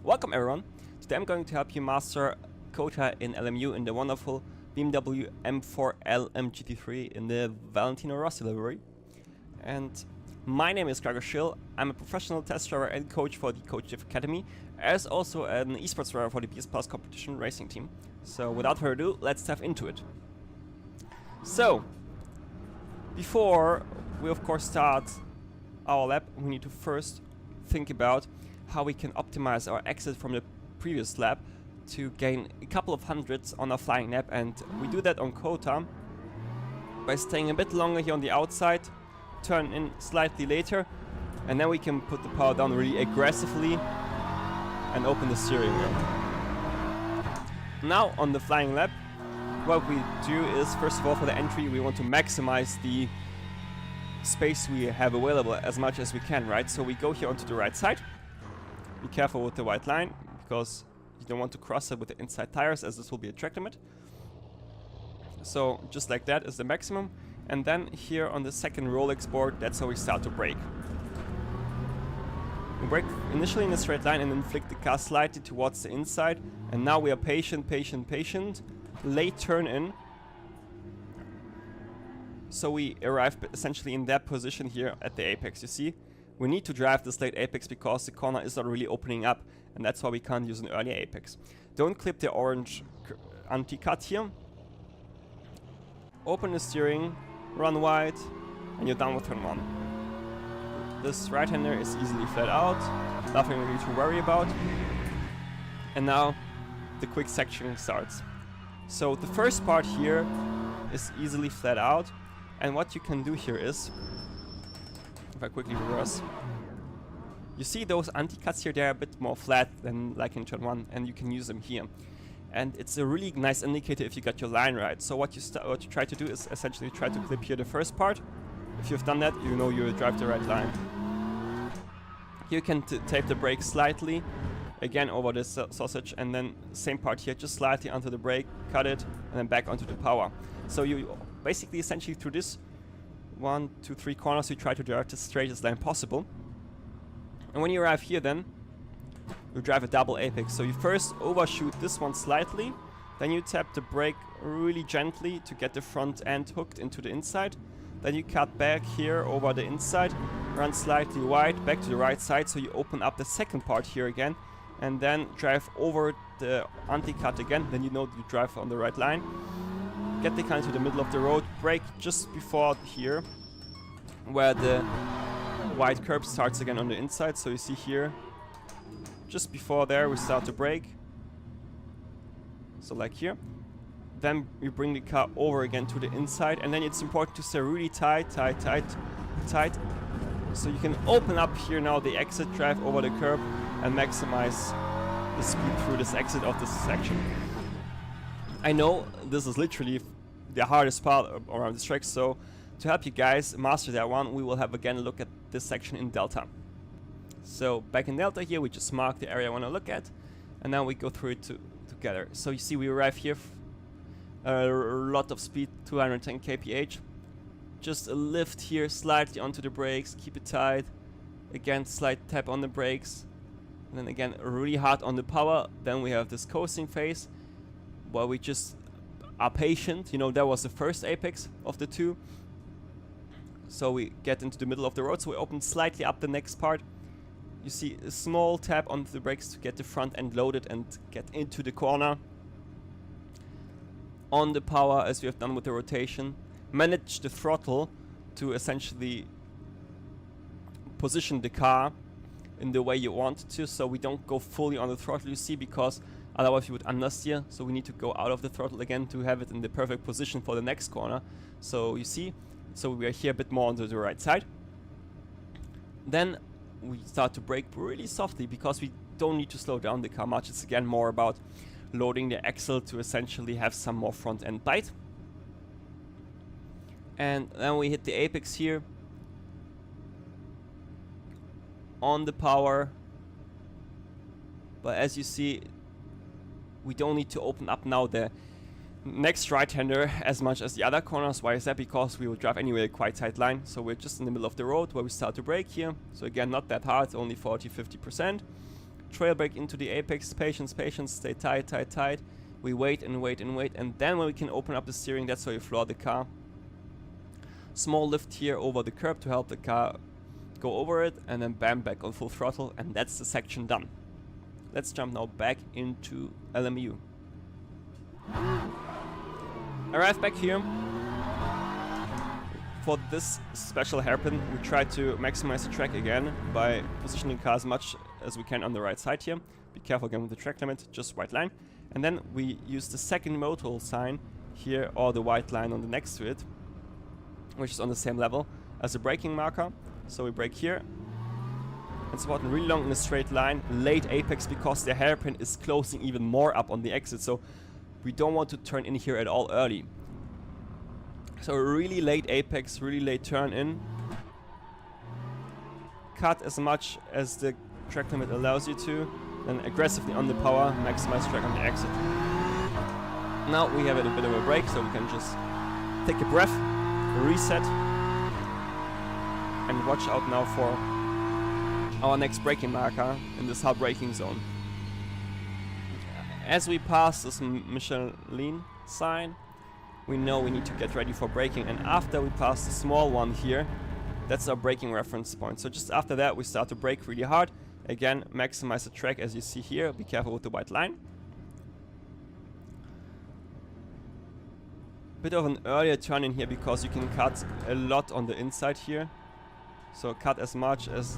Welcome everyone! Today I'm going to help you master Kota in LMU in the wonderful BMW M4 GT3 in the Valentino Rossi livery. And my name is Gregor Schill. I'm a professional test driver and coach for the Coach Academy, as also an esports driver for the BS Plus competition racing team. So without further ado, let's dive into it. So, before we of course start our lap, we need to first think about how we can optimize our exit from the previous lap to gain a couple of hundreds on our flying lap, and we do that on Kota by staying a bit longer here on the outside, turn in slightly later, and then we can put the power down really aggressively and open the steering wheel. Now on the flying lap, what we do is, first of all, for the entry we want to maximize the space we have available as much as we can, right? So we go here onto the right side. Be careful with the white line, because you don't want to cross it with the inside tires, as this will be a track limit. So just like that is the maximum. And then here on the second Rolex board, that's how we start to brake. We brake initially in a straight line and then flick the car slightly towards the inside. And now we are patient. Late turn in. So we arrive essentially in that position here at the apex. You see, we need to drive this late apex because the corner is not really opening up, and that's why we can't use an early apex. Don't clip the orange anti-cut here. Open the steering, run wide, and you're done with turn 1. This right-hander is easily flat out, nothing really to worry about. And now the quick sectioning starts. So the first part here is easily flat out, and what you can do here is, if I quickly reverse, you see those anti-cuts here, they're a bit more flat than like in turn 1, and you can use them here. And it's a really nice indicator if you got your line right. So what you try to do is essentially try to clip here the first part. If you've done that, you know you drive the right line. Here you can tape the brake slightly, again over this sausage, and then same part here, just slightly onto the brake, cut it, and then back onto the power. So you basically essentially through this 1, 2, 3 corners, you try to drive the straightest line possible. And when you arrive here, then you drive a double apex. So you first overshoot this one slightly, then you tap the brake really gently to get the front end hooked into the inside. Then you cut back here over the inside, run slightly wide, back to the right side, so you open up the second part here again, and then drive over the anti-cut again. Then you know you drive on the right line. Get the car into the middle of the road, brake just before here, where the white curb starts again on the inside. So you see here, just before there, we start to brake. So like here. Then we bring the car over again to the inside, and then it's important to stay really tight. So you can open up here now the exit, drive over the curb, and maximize the speed through this exit of this section. I know this is literally the hardest part around this track, so to help you guys master that one, we will have again a look at this section in Delta. So back in Delta here, we just mark the area I want to look at, and now we go through it together. So you see we arrive here, a lot of speed, 210 kph. Just a lift here slightly onto the brakes, keep it tight. Again, slight tap on the brakes, and then again really hard on the power. Then we have this coasting phase, where we just are patient. You know, that was the first apex of the two. So we get into the middle of the road, so we open slightly up the next part. You see a small tap onto the brakes to get the front end loaded and get into the corner. On the power, as we have done with the rotation, manage the throttle to essentially position the car in the way you want it to, so we don't go fully on the throttle, you see, because otherwise you would understeer. So we need to go out of the throttle again to have it in the perfect position for the next corner. So you see, so we are here a bit more onto the right side. Then we start to brake really softly, because we don't need to slow down the car much. It's again more about loading the axle to essentially have some more front end bite. And then we hit the apex here on the power. But as you see, we don't need to open up now the next right-hander as much as the other corners. Why is that? Because we will drive anyway a quite tight line. So we're just in the middle of the road where we start to brake here. So again, not that hard, only 40-50%. trail brake into the apex. Patience, patience, stay tight, tight, tight. We wait and wait and wait, and then when we can open up the steering, that's how you floor the car. Small lift here over the curb to help the car go over it, and then bam, back on full throttle, and that's the section done. Let's jump now back into LMU. Arrive back here. For this special hairpin, we try to maximize the track again by positioning the car as much as we can on the right side here. Be careful again with the track limit, just white line. And then we use the second modal sign here, or the white line on the next to it, which is on the same level as the braking marker. So we brake here. It's important, really long in a straight line, late apex, because the hairpin is closing even more up on the exit, so we don't want to turn in here at all early. So really late apex, really late turn in. Cut as much as the track limit allows you to, then aggressively on the power, maximize track on the exit. Now we have a bit of a break, so we can just take a breath, reset, and watch out now for our next braking marker in this hard braking zone. As we pass this Michelin sign, we know we need to get ready for braking, and after we pass the small one here, that's our braking reference point. So just after that we start to brake really hard. Again, maximize the track as you see here, be careful with the white line. Bit of an earlier turn in here because you can cut a lot on the inside here. So cut as much as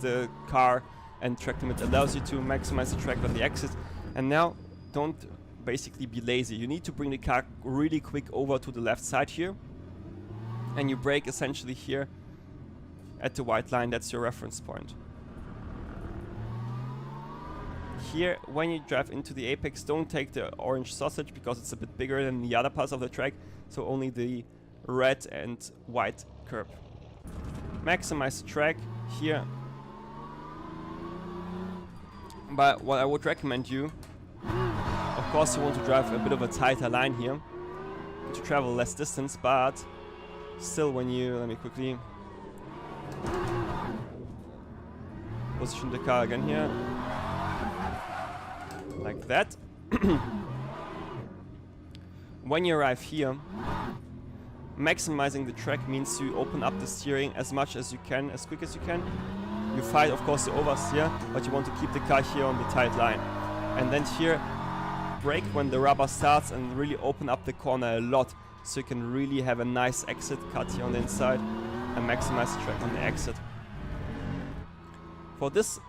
the car and track limit allows you to, maximize the track on the exit. And now don't basically be lazy. You need to bring the car really quick over to the left side here, and you brake essentially here at the white line. That's your reference point. Here, when you drive into the apex, don't take the orange sausage because it's a bit bigger than the other parts of the track, so only the red and white curb. Maximize the track here. But what I would recommend you, of course you want to drive a bit of a tighter line here to travel less distance, but still when you, let me quickly position the car again here, like that. When you arrive here, maximizing the track means you open up the steering as much as you can, as quick as you can. You fight, of course, the oversteer, but you want to keep the car here on the tight line. And then here, brake when the rubber starts and really open up the corner a lot, so you can really have a nice exit cut here on the inside and maximize the track on the exit. For this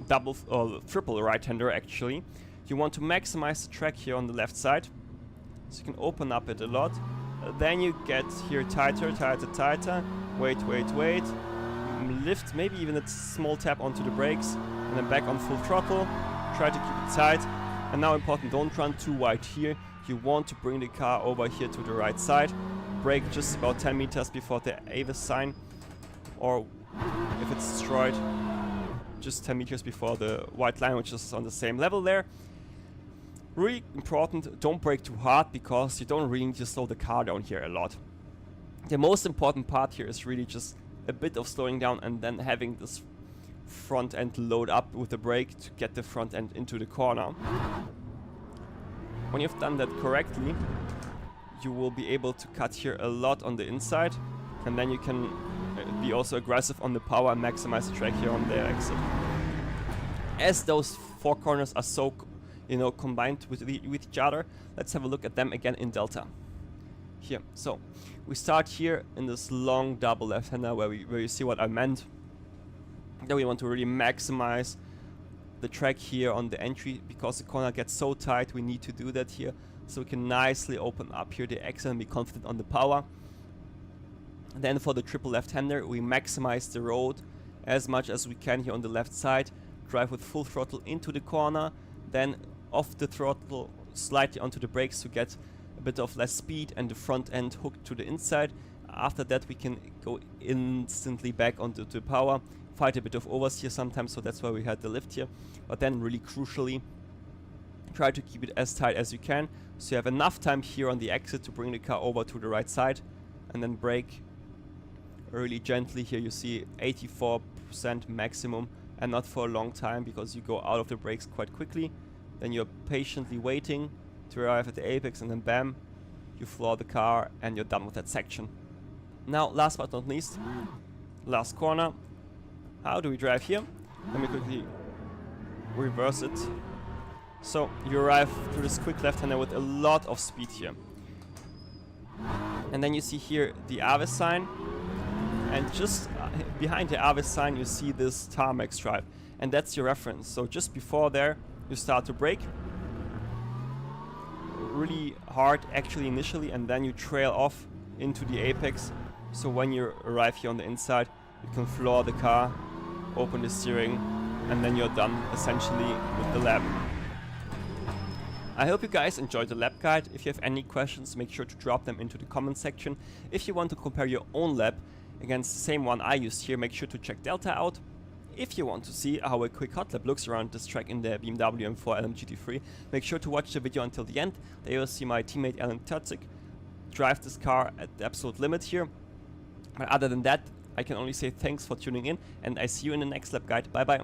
double or triple right-hander actually, you want to maximize the track here on the left side, so you can open up it a lot. Then you get here tighter, tighter, tighter, wait, wait, wait, lift, maybe even a small tap onto the brakes, and then back on full throttle, try to keep it tight. And now important, don't run too wide here, you want to bring the car over here to the right side, brake just about 10 meters before the Avis sign, or if it's destroyed, just 10 meters before the white line, which is on the same level there. Really important, don't brake too hard because you don't really need to slow the car down here a lot. The most important part here is really just a bit of slowing down and then having this front end load up with the brake to get the front end into the corner. When you've done that correctly, you will be able to cut here a lot on the inside, and then you can be also aggressive on the power and maximize the track here on the exit. As those four corners are so combined with each other, let's have a look at them again in Delta. Here, so we start here in this long double left-hander where you see what I meant. Then we want to really maximize the track here on the entry because the corner gets so tight. We need to do that here so we can nicely open up here the exit and be confident on the power. And then for the triple left-hander, we maximize the road as much as we can here on the left side, drive with full throttle into the corner, then off the throttle slightly onto the brakes to get a bit of less speed and the front end hooked to the inside. After that we can go instantly back onto the power, fight a bit of oversteer sometimes, so that's why we had the lift here. But then really crucially, try to keep it as tight as you can, so you have enough time here on the exit to bring the car over to the right side, and then brake really gently. Here you see 84% maximum and not for a long time, because you go out of the brakes quite quickly. Then you're patiently waiting to arrive at the apex, and then bam, you floor the car and you're done with that section. Now, last but not least, last corner. How do we drive here? Let me quickly reverse it. So you arrive to this quick left-hander with a lot of speed here. And then you see here the Avis sign, and just behind the Avis sign you see this tarmac stripe, and that's your reference. So just before there you start to brake really hard actually initially, and then you trail off into the apex. So when you arrive here on the inside, you can floor the car, open the steering, and then you're done essentially with the lap. I hope you guys enjoyed the lap guide. If you have any questions, make sure to drop them into the comment section. If you want to compare your own lap against the same one I used here, make sure to check Delta out. If you want to see how a quick hot lap looks around this track in the BMW M4 LMU GT3, make sure to watch the video until the end. There you'll see my teammate Alan Tutzik drive this car at the absolute limit here. But other than that, I can only say thanks for tuning in, and I see you in the next lap guide. Bye bye.